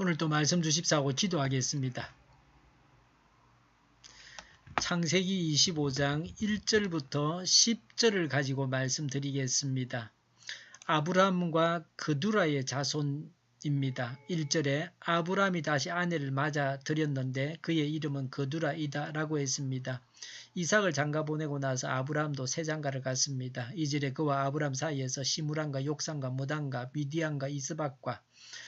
오늘 또 말씀 주십사고 기도하겠습니다. 창세기 25장 1절부터 10절을 가지고 말씀드리겠습니다. 아브라함과 그두라의 자손입니다. 1절에 아브라함이 다시 아내를 맞아 들였는데 그의 이름은 그두라이다 라고 했습니다. 이삭을 장가 보내고 나서 아브라함도 새 장가를 갔습니다. 2절에 그와 아브라함 사이에서 시므람과 욕산과 무단과 미디안과 이스박과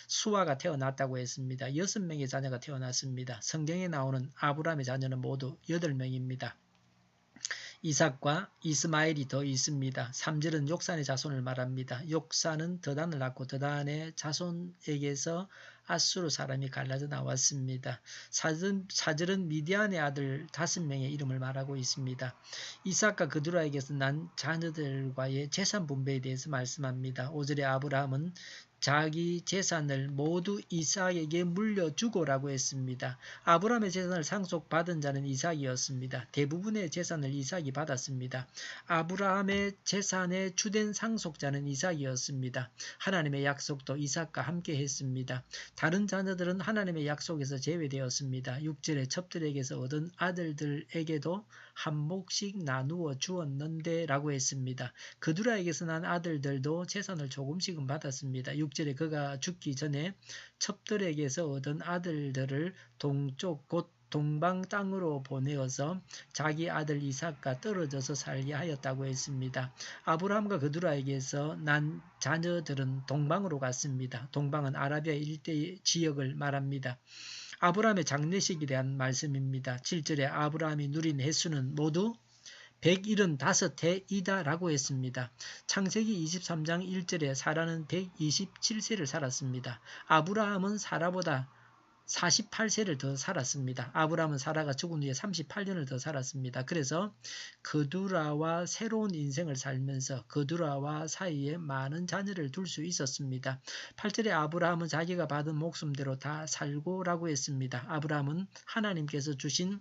수아가 태어났다고 했습니다. 6명의 자녀가 태어났습니다. 성경에 나오는 아브라함의 자녀는 모두 8명입니다. 이삭과 이스마엘이 더 있습니다. 3절은 욕산의 자손을 말합니다. 욕산은 드단을 낳고 드단의 자손에게서 아수르 사람이 갈라져 나왔습니다. 4절은 미디안의 아들 5명의 이름을 말하고 있습니다. 이삭과 그두라에게서 난 자녀들과의 재산 분배에 대해서 말씀합니다. 5절에 아브라함은 자기 재산을 모두 이삭에게 물려주고라고 했습니다. 아브라함의 재산을 상속받은 자는 이삭이었습니다. 대부분의 재산을 이삭이 받았습니다. 아브라함의 재산의 주된 상속자는 이삭이었습니다. 하나님의 약속도 이삭과 함께 했습니다. 다른 자녀들은 하나님의 약속에서 제외되었습니다. 6절에 첩들에게서 얻은 아들들에게도 한 몫씩 나누어 주었는데 라고 했습니다. 그두라에게서 난 아들들도 재산을 조금씩은 받았습니다. 6절에 그가 죽기 전에 첩들에게서 얻은 아들들을 동쪽 곧 동방 땅으로 보내어서 자기 아들 이삭과 떨어져서 살게 하였다고 했습니다. 아브라함과 그두라에게서 난 자녀들은 동방으로 갔습니다. 동방은 아라비아 일대 지역을 말합니다. 아브라함의 장례식에 대한 말씀입니다. 7절에 아브라함이 누린 횟수는 모두 175해이다 라고 했습니다. 창세기 23장 1절에 사라는 127세를 살았습니다. 아브라함은 사라보다 48세를 더 살았습니다. 아브라함은 사라가 죽은 후에 38년을 더 살았습니다. 그래서 그두라와 새로운 인생을 살면서 그두라와 사이에 많은 자녀를 둘 수 있었습니다. 8절에 아브라함은 자기가 받은 목숨대로 다 살고라고 했습니다. 아브라함은 하나님께서 주신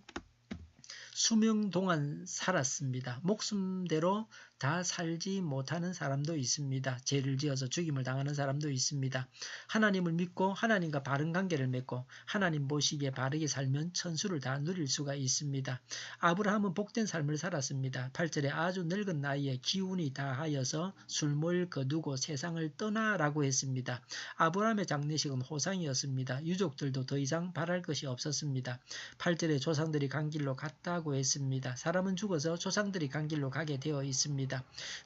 수명 동안 살았습니다. 목숨대로 다 살지 못하는 사람도 있습니다. 죄를 지어서 죽임을 당하는 사람도 있습니다. 하나님을 믿고 하나님과 바른 관계를 맺고 하나님 보시기에 바르게 살면 천수를 다 누릴 수가 있습니다. 아브라함은 복된 삶을 살았습니다. 8절에 아주 늙은 나이에 기운이 다하여서 술몰 거두고 세상을 떠나라고 했습니다. 아브라함의 장례식은 호상이었습니다. 유족들도 더 이상 바랄 것이 없었습니다. 8절에 조상들이 간 길로 갔다고 했습니다. 사람은 죽어서 조상들이 간 길로 가게 되어 있습니다.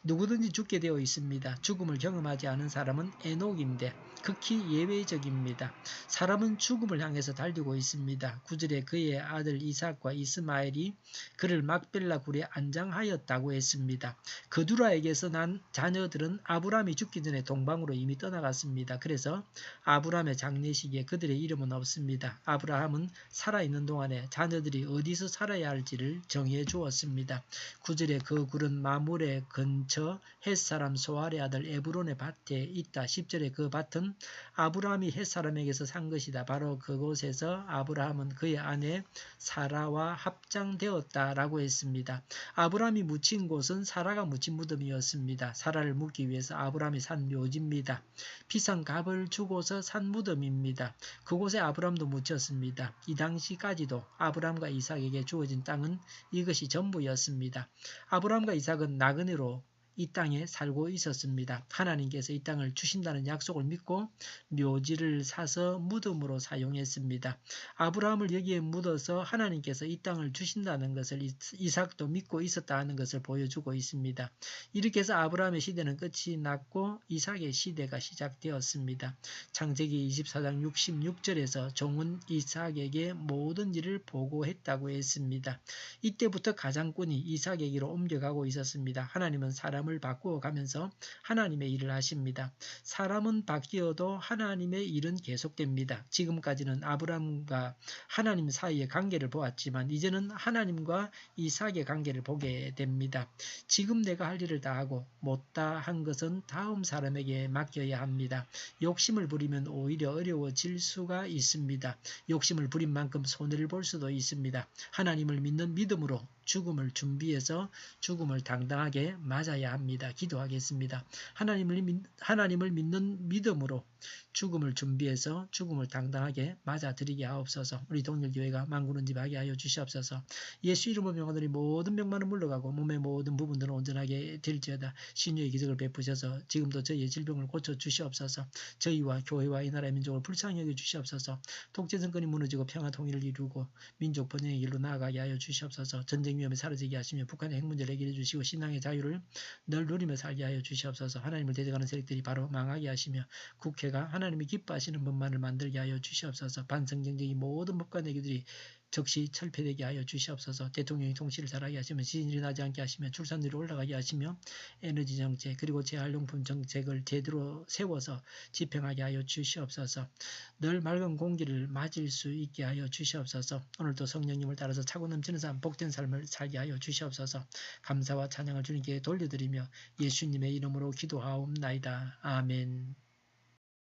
누구든지 죽게 되어 있습니다. 죽음을 경험하지 않은 사람은 에녹인데 극히 예외적입니다. 사람은 죽음을 향해서 달리고 있습니다. 9절에 그의 아들 이삭과 이스마엘이 그를 막벨라 굴에 안장하였다고 했습니다. 그두라에게서 난 자녀들은 아브라함이 죽기 전에 동방으로 이미 떠나갔습니다. 그래서 아브라함의 장례식에 그들의 이름은 없습니다. 아브라함은 살아있는 동안에 자녀들이 어디서 살아야 할지를 정해 주었습니다. 9절에 그 굴은 마물의 근처 햇사람 소알의 아들 에브론의 밭에 있다. 10절에 그 밭은 아브라함이 햇사람에게서 산 것이다. 바로 그곳에서 아브라함은 그의 아내 사라와 합장되었다라고 했습니다. 아브라함이 묻힌 곳은 사라가 묻힌 무덤이었습니다. 사라를 묻기 위해서 아브라함이 산 묘지입니다. 비싼 값을 주고서 산 무덤입니다. 그곳에 아브라함도 묻혔습니다. 이 당시까지도 아브라함과 이삭에게 주어진 땅은 이것이 전부였습니다. 아브라함과 이삭은 나그네로 이 땅에 살고 있었습니다. 하나님께서 이 땅을 주신다는 약속을 믿고 묘지를 사서 무덤으로 사용했습니다. 아브라함을 여기에 묻어서 하나님께서 이 땅을 주신다는 것을 이삭도 믿고 있었다는 것을 보여주고 있습니다. 이렇게 해서 아브라함의 시대는 끝이 났고 이삭의 시대가 시작되었습니다. 창세기 24장 66절에서 종은 이삭에게 모든 일을 보고했다고 했습니다. 이때부터 가장꾼이 이삭에게로 옮겨가고 있었습니다. 하나님은 사람을 바꾸어 가면서 하나님의 일을 하십니다. 사람은 바뀌어도 하나님의 일은 계속됩니다. 지금까지는 아브라함과 하나님 사이의 관계를 보았지만 이제는 하나님과 이삭의 관계를 보게 됩니다. 지금 내가 할 일을 다하고 못다 한 것은 다음 사람에게 맡겨야 합니다. 욕심을 부리면 오히려 어려워질 수가 있습니다. 욕심을 부린 만큼 손해를 볼 수도 있습니다. 하나님을 믿는 믿음으로 죽음을 준비해서 죽음을 당당하게 맞아야 합니다. 기도하겠습니다. 하나님을 믿는 믿음으로 죽음을 준비해서 죽음을 당당하게 맞아들이게 하옵소서. 우리 동일교회가 만군은집하게 하여 주시옵소서. 예수 이름으로 명하노니 모든 병만은 물러가고 몸의 모든 부분들은 온전하게 될지어다. 신유의 기적을 베푸셔서 지금도 저희의 질병을 고쳐주시옵소서. 저희와 교회와 이 나라의 민족을 불쌍히 여겨 주시옵소서. 독재 정권이 무너지고 평화 통일을 이루고 민족 번영의 길로 나아가게 하여 주시옵소서. 전쟁 위험이 사라지게 하시며 북한의 핵 문제를 해결해 주시고 신앙의 자유를 늘 누리며 살게 하여 주시옵소서. 하나님을 대적하는 세력들이 바로 망하게 하시며 국회가 하나님이 기뻐하시는 법만을 만들게 하여 주시옵소서. 반성경적인 모든 법과 내기들이 적시 철폐되게 하여 주시옵소서. 대통령이 통치를 잘하게 하시며 지진이 나지 않게 하시며 출산율이 올라가게 하시며 에너지 정책 그리고 재활용품 정책을 제대로 세워서 집행하게 하여 주시옵소서. 늘 맑은 공기를 맞을 수 있게 하여 주시옵소서. 오늘도 성령님을 따라서 차고 넘치는 삶 복된 삶을 살게 하여 주시옵소서. 감사와 찬양을 주님께 돌려드리며 예수님의 이름으로 기도하옵나이다. 아멘.